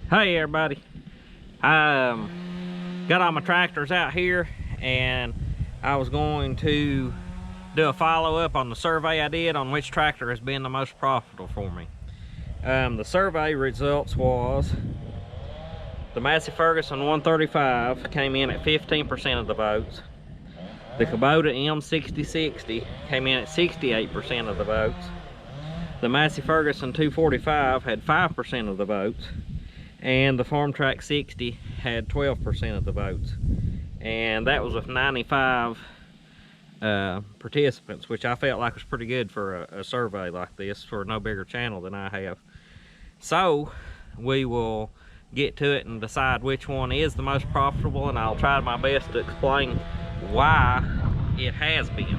Hey everybody, I got all my tractors out here and I was going to do a follow-up on the survey I did on which tractor has been the most profitable for me. The survey results was the Massey Ferguson 135 came in at 15% of the votes. The Kubota M6060 came in at 68% of the votes. The Massey Ferguson 245 had 5% of the votes. And the Farmtrack 60 had 12% of the votes, and that was with 95 participants, which I felt like was pretty good for a survey like this for no bigger channel than I have. So we will get to it and decide which one is the most profitable, and I'll try my best to explain why it has been.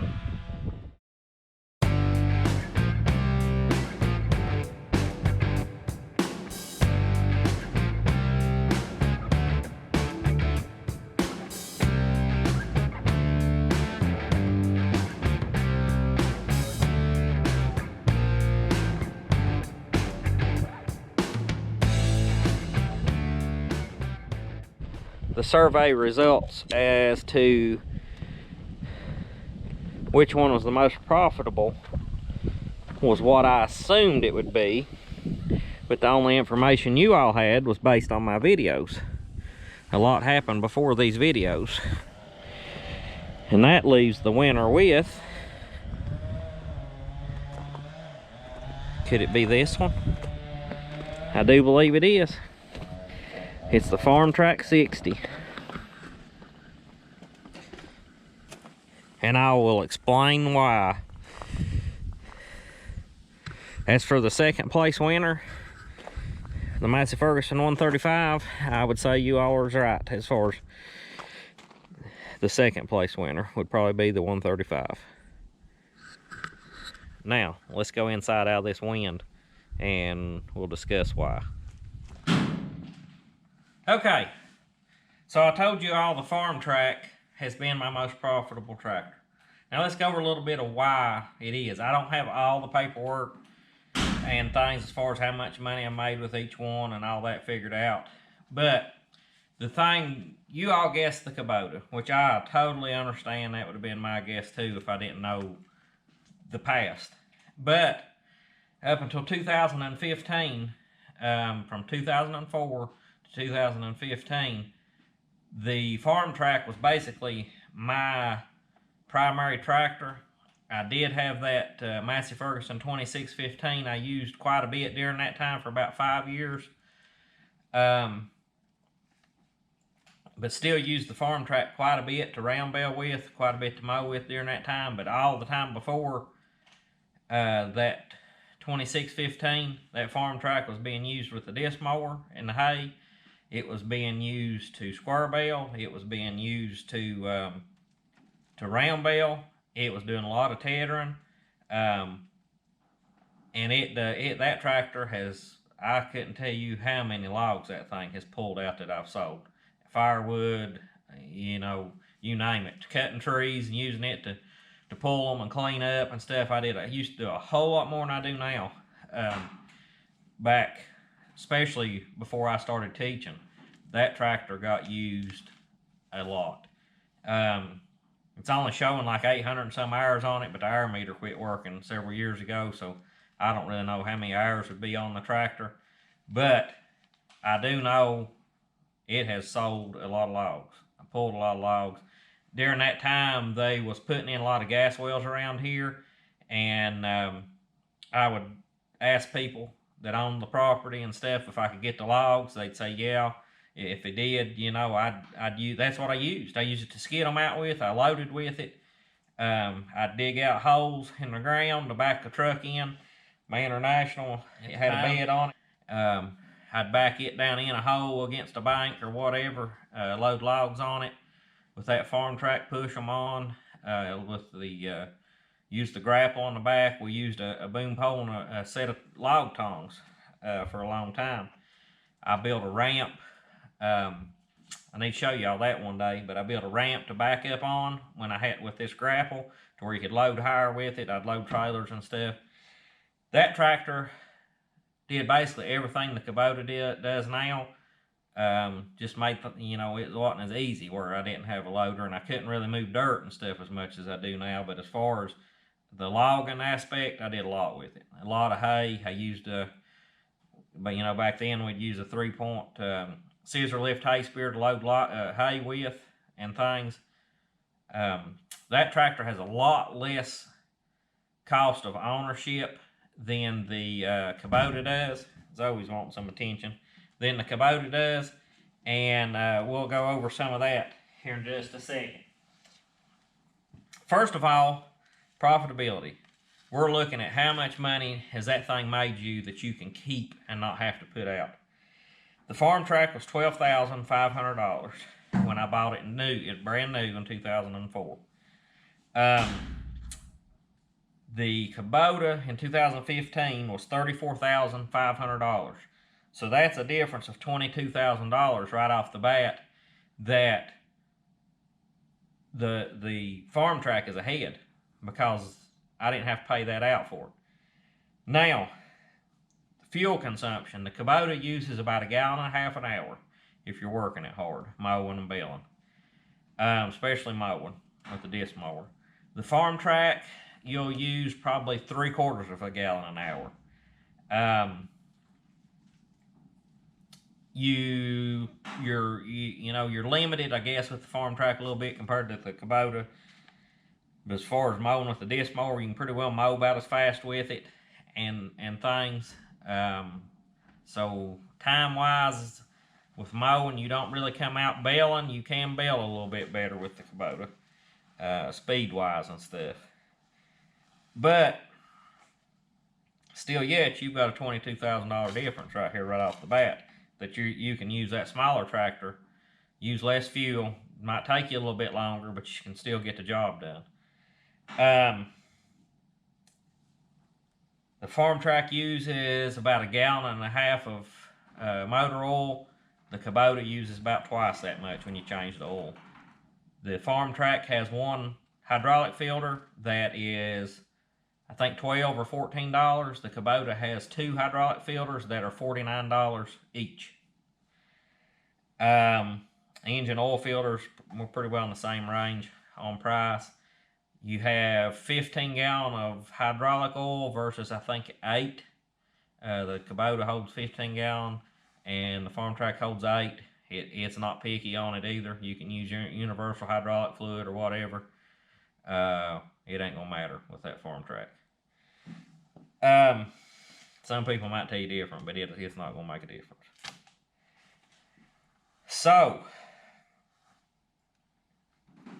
The survey results as to which one was the most profitable was what I assumed it would be, but the only information you all had was based on my videos. A lot happened before these videos, and that leaves the winner with, could it be this one? I do believe it is. It's the Farmtrack 60. And I will explain why. As for the second place winner, the Massey Ferguson 135, I would say you all are right as far as the second place winner would probably be the 135. Now, let's go inside out of this wind and we'll discuss why. Okay, so I told you all the Farmtrack has been my most profitable tractor. Now let's go over a little bit of why it is. I don't have all the paperwork and things as far as how much money I made with each one and all that figured out. But the thing, you all guessed the Kubota, which I totally understand. That would have been my guess too if I didn't know the past. But up until 2015, from 2004 to 2015, the Farmtrack was basically my primary tractor. I did have that Massey Ferguson 2615 I used quite a bit during that time for about 5 years. But still used the Farmtrack quite a bit to round bale with, quite a bit to mow with during that time. But all the time before that 2615, that Farmtrack was being used with the disc mower and the hay. It was being used to square bale. It was being used to round bale. It was doing a lot of tethering, and that tractor has, I couldn't tell you how many logs that thing has pulled out that I've sold. Firewood, you know, you name it. Cutting trees and using it to pull them and clean up and stuff. I used to do a whole lot more than I do now. Back, especially before I started teaching, that tractor got used a lot. It's only showing like 800 and some hours on it, but the hour meter quit working several years ago, so I don't really know how many hours would be on the tractor. But I do know it has sold a lot of logs. I pulled a lot of logs. During that time, they was putting in a lot of gas wells around here, and I would ask people that owned the property and stuff if I could get the logs. They'd say yeah. If it did, you know, I'd use, that's what I used. I used it to skid them out with. I loaded with it. I'd dig out holes in the ground to back the truck in. My International, it had a bed on it. I'd back it down in a hole against a bank or whatever, load logs on it with that Farmtrack, push them on with the, used the grapple on the back. We used a boom pole and a set of log tongs for a long time. I built a ramp. I need to show y'all that one day, but I built a ramp to back up on when I had with this grapple to where you could load higher with it. I'd load trailers and stuff. That tractor did basically everything the Kubota does now. Just made, it wasn't as easy where I didn't have a loader and I couldn't really move dirt and stuff as much as I do now. But as far as the logging aspect, I did a lot with it. A lot of hay. I used but back then we'd use a 3-point scissor lift hay spear to load hay with and things. That tractor has a lot less cost of ownership than the Kubota does. It's always wanting some attention. Than the Kubota does, and we'll go over some of that here in just a second. First of all, profitability. We're looking at how much money has that thing made you that you can keep and not have to put out. The Farmtrack was $12,500 when I bought it new. It's brand new in 2004. The Kubota in 2015 was $34,500. So that's a difference of $22,000 right off the bat that the Farmtrack is ahead, because I didn't have to pay that out for it. Now, fuel consumption. The Kubota uses about 1.5 gallons an hour if you're working it hard, mowing and baling. Especially mowing with the disc mower. The Farmtrack, you'll use probably 3/4 gallon an hour. You're limited, I guess, with the Farmtrack a little bit compared to the Kubota. But as far as mowing with the disc mower, you can pretty well mow about as fast with it and things. So time-wise, with mowing, you don't really come out baling. You can bale a little bit better with the Kubota, speed-wise and stuff. But still yet, you've got a $22,000 difference right here, right off the bat. That you can use that smaller tractor, use less fuel. It might take you a little bit longer, but you can still get the job done. The Farmtrack uses about 1.5 gallons of motor oil. The Kubota uses about twice that much when you change the oil. The Farmtrack has one hydraulic filter that is, I think, $12 or $14. The Kubota has 2 hydraulic filters that are $49 each. Engine oil filters were pretty well in the same range on price. You have 15 gallons of hydraulic oil versus, I think, 8. The Kubota holds 15 gallons and the Farmtrack holds 8. It's not picky on it either. You can use your universal hydraulic fluid or whatever. It ain't gonna matter with that Farmtrack. Some people might tell you different, but it's not gonna make a difference. So,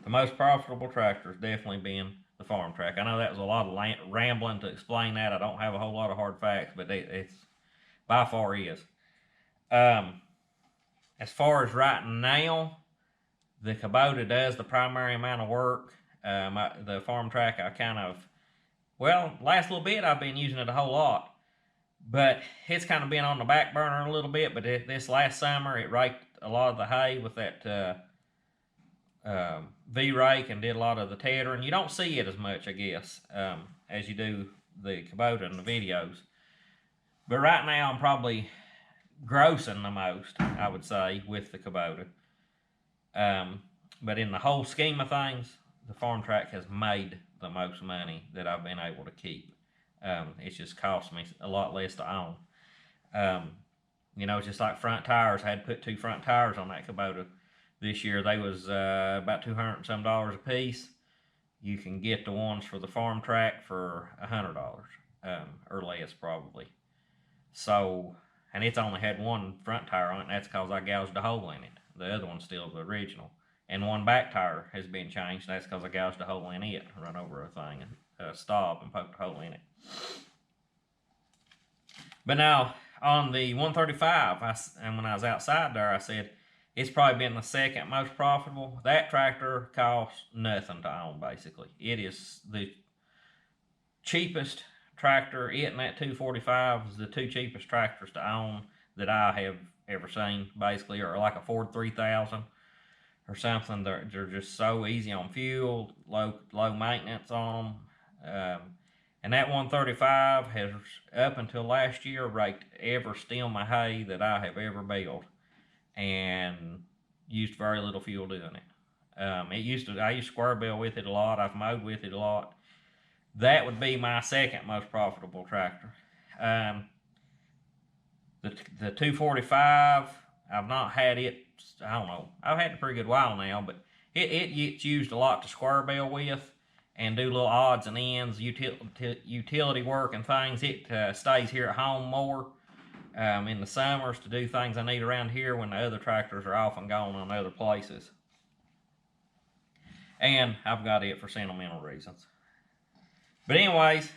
the most profitable tractor has definitely been the Farmtrack. I know that was a lot of rambling to explain that. I don't have a whole lot of hard facts, but it's by far is. As far as right now, the Kubota does the primary amount of work. The Farmtrack, last little bit I've been using it a whole lot, but it's kind of been on the back burner a little bit. But this last summer, it raked a lot of the hay with that V-rake and did a lot of the tethering. You don't see it as much, I guess, as you do the Kubota in the videos. But right now, I'm probably grossing the most, I would say, with the Kubota. But in the whole scheme of things, the Farmtrack has made the most money that I've been able to keep. It's just cost me a lot less to own. It's just like front tires. I had to put 2 front tires on that Kubota this year. They was about $200 and some a piece. You can get the ones for the Farmtrack for $100 or less probably. So, and it's only had 1 front tire on it, and that's because I gouged a hole in it. The other one's still the original. And 1 back tire has been changed. That's because I gouged a hole in it, run over a thing and stop and poked a hole in it. But now, on the 135, and when I was outside there, I said, it's probably been the second most profitable. That tractor costs nothing to own, basically. It is the cheapest tractor. It and that 245 is the 2 cheapest tractors to own that I have ever seen, basically, or like a Ford 3000 or something. They're just so easy on fuel, low maintenance on them. And that 135 has, up until last year, raked every stem of hay that I have ever baled, and used very little fuel doing it. I used to square bale with it a lot. I've mowed with it a lot. That would be my second most profitable tractor. The 245, I've not had it. I don't know. I've had it a pretty good while now, but it gets used a lot to square bale with and do little odds and ends, utility work and things. It stays here at home more in the summers to do things I need around here when the other tractors are off and gone on other places. And I've got it for sentimental reasons. But anyways,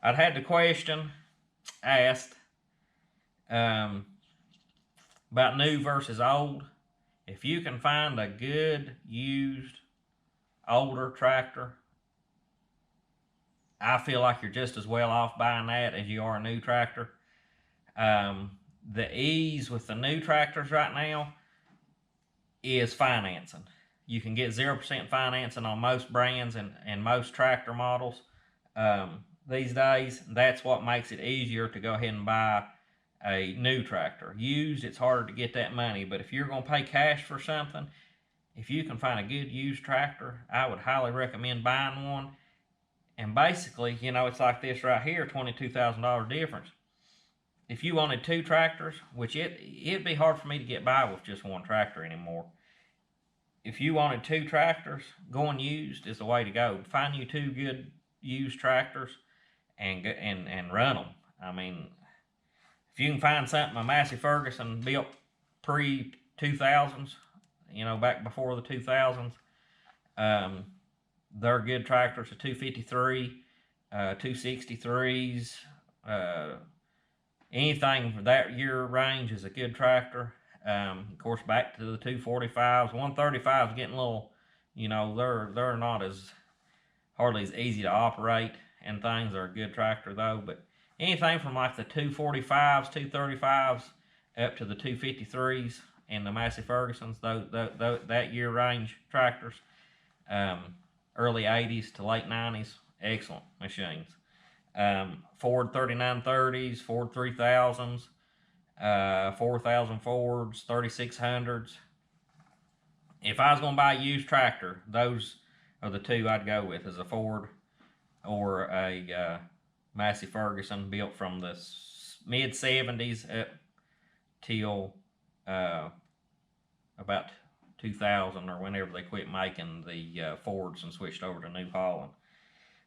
I'd had the question asked about new versus old. If you can find a good used older tractor, I feel like you're just as well off buying that as you are a new tractor. The ease with the new tractors right now is financing. You can get 0% financing on most brands and most tractor models these days. That's what makes it easier to go ahead and buy a new tractor. Used, it's harder to get that money, but if you're going to pay cash for something, if you can find a good used tractor, I would highly recommend buying one. And basically, you know, it's like this right here, $22,000 difference. If you wanted two tractors, which it'd be hard for me to get by with just one tractor anymore. If you wanted two tractors, going used is the way to go. Find you two good used tractors and run them. I mean, if you can find something a Massey Ferguson built pre-2000s, you know, back before the 2000s, they're good tractors. A 253, 263s, anything for that year range is a good tractor. Of course, back to the 245s. 135s getting a little, you know, they're not as hardly as easy to operate and things. Are a good tractor though, but anything from like the 245s, 235s up to the 253s and the Massey Fergusons, that year range tractors, early 80s to late 90s, excellent machines. Ford 3930s, Ford 3000s, 4000 Fords, 3600s. If I was going to buy a used tractor, those are the two I'd go with, is a Ford or a Massey Ferguson built from the mid 70s up till about 2000 or whenever they quit making the Fords and switched over to New Holland.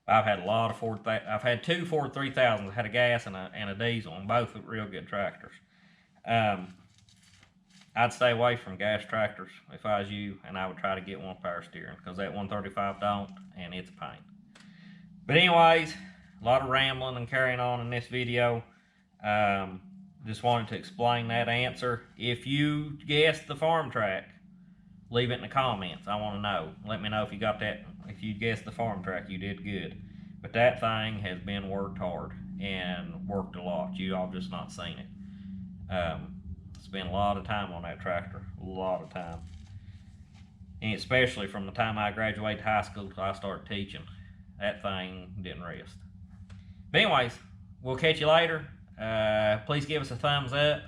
I've had a lot of Ford. I've had two Ford 3000s. I had a gas and a diesel, and both were real good tractors. I'd stay away from gas tractors if I was you, and I would try to get one power steering, because that 135 don't, and it's a pain. But anyways, a lot of rambling and carrying on in this video. Just wanted to explain that answer. If you guessed the Farmtrack, leave it in the comments. I want to know. Let me know if you got that. If you guessed the Farmtrack, you did good. But that thing has been worked hard and worked a lot. You all just not seen it. Spent a lot of time on that tractor. A lot of time. And especially from the time I graduated high school till I started teaching. That thing didn't rest. But anyways, we'll catch you later. Please give us a thumbs up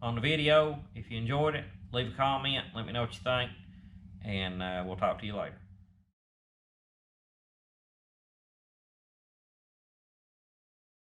on the video if you enjoyed it. Leave a comment. Let me know what you think. And we'll talk to you later.